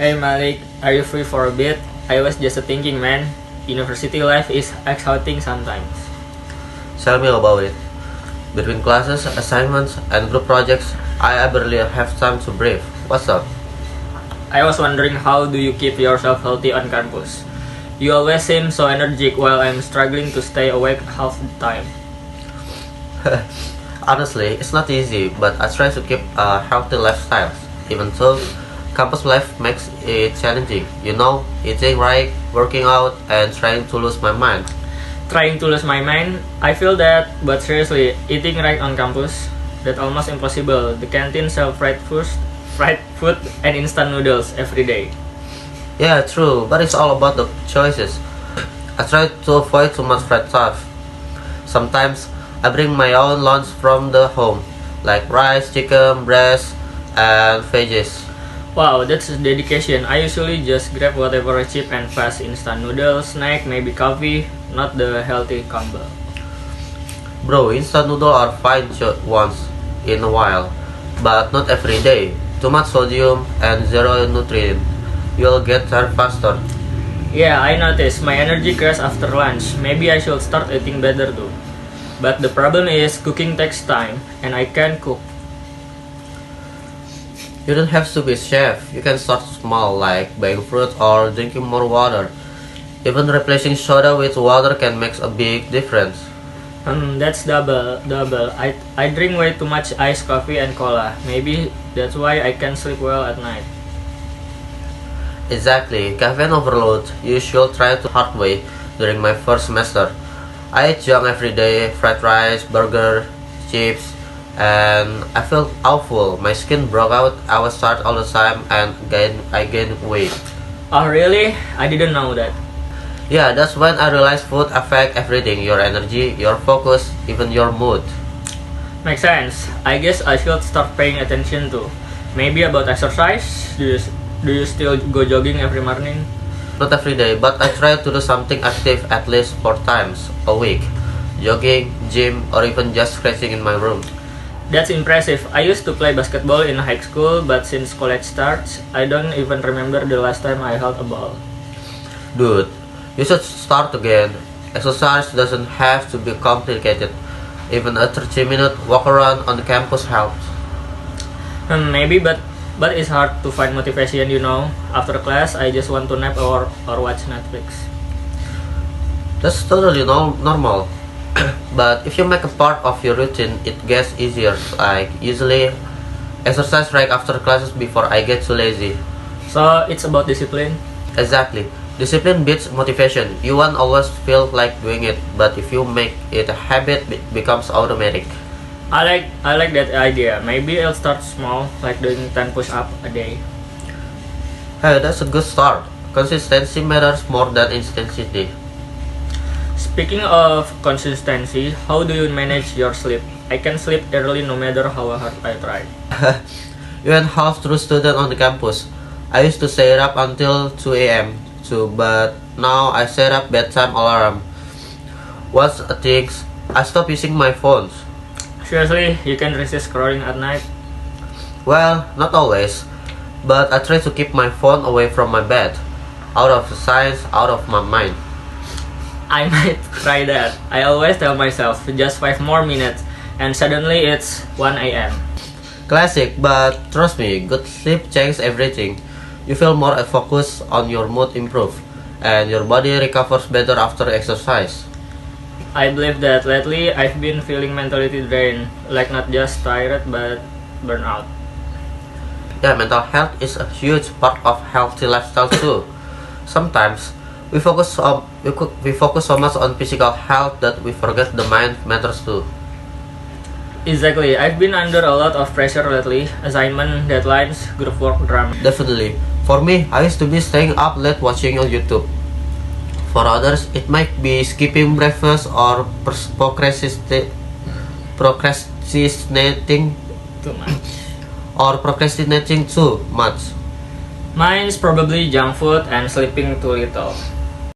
Hey Malik, are you free for a bit? I was just thinking, man, university life is exhausting sometimes. Tell me about it. Between classes, assignments, and group projects, I barely have time to breathe. What's up? I was wondering, how do you keep yourself healthy on campus? You always seem so energetic while I'm struggling to stay awake half the time. Honestly, it's not easy, but I try to keep a healthy lifestyle. Even though campus life makes it challenging, eating right, working out, and trying to lose my mind. Trying to lose my mind, I feel that, but seriously, eating right on campus, that's almost impossible. The canteen sell fried food and instant noodles every day. Yeah, true, but it's all about the choices. I try to avoid too much fried stuff. Sometimes I bring my own lunch from the home, like rice, chicken, breast, and veggies. Wow, that's dedication. I usually just grab whatever cheap and fast instant noodles, snack, maybe coffee, not the healthy combo. Bro, instant noodle are fine once in a while, but not every day. Too much sodium and zero nutrient. You'll get tired faster. Yeah, I noticed my energy crashes after lunch. Maybe I should start eating better too. But the problem is cooking takes time and I can't cook. You don't have to be a chef. You can start small, like buying fruit or drinking more water. Even replacing soda with water can make a big difference. That's double. I drink way too much iced coffee and cola. Maybe that's why I can't sleep well at night. Exactly, caffeine overload. You should try to hard way during my first semester. I ate junk every day, fried rice, burger, chips, and I felt awful. My skin broke out, I was tired all the time, and I gained weight. Oh really? I didn't know that. Yeah, that's when I realized food affect everything, your energy, your focus, even your mood. Makes sense. I guess I should start paying attention to. Maybe about exercise. Do you still go jogging every morning? Not every day, but I try to do something active at least 4 times a week. Jogging, gym, or even just stretching in my room. That's impressive. I used to play basketball in high school, but since college starts, I don't even remember the last time I held a ball. Dude, you should start again. Exercise doesn't have to be complicated. Even a 30-minute walk around on campus helps. Maybe, but it's hard to find motivation, After class, I just want to nap or watch Netflix. That's totally normal. But if you make a part of your routine, it gets easier. Like, usually, exercise right after classes before I get too lazy. So, it's about discipline. Exactly. Discipline beats motivation. You won't always feel like doing it, but if you make it a habit, it becomes automatic. I like that idea. Maybe I'll start small, like doing 10 push-up a day. Hey, that's a good start. Consistency matters more than intensity. Speaking of consistency, how do you manage your sleep? I can sleep early no matter how hard I try. You and half true student on the campus. I used to stay up until 2 a.m. too, but now I set up bedtime alarm. Once a thing, I stop using my phones. Seriously, you can resist scrolling at night? Well, not always, but I try to keep my phone away from my bed. Out of sight, out of my mind. I might try that. I always tell myself, just 5 more minutes, and suddenly it's 1 a.m. Classic, but trust me, good sleep changes everything. You feel more focused on your mood improve, and your body recovers better after exercise. I believe that lately I've been feeling mentally drained, like not just tired but burnout. Yeah, mental health is a huge part of healthy lifestyle too. Sometimes we focus so much on physical health that we forget the mind matters too. Exactly, I've been under a lot of pressure lately, assignment, deadlines, group work, drama. Definitely. For me, I used to be staying up late watching on YouTube. For others, it might be skipping breakfast or procrastinating Too much. procrastinating too much. Mine's probably junk food and sleeping too little.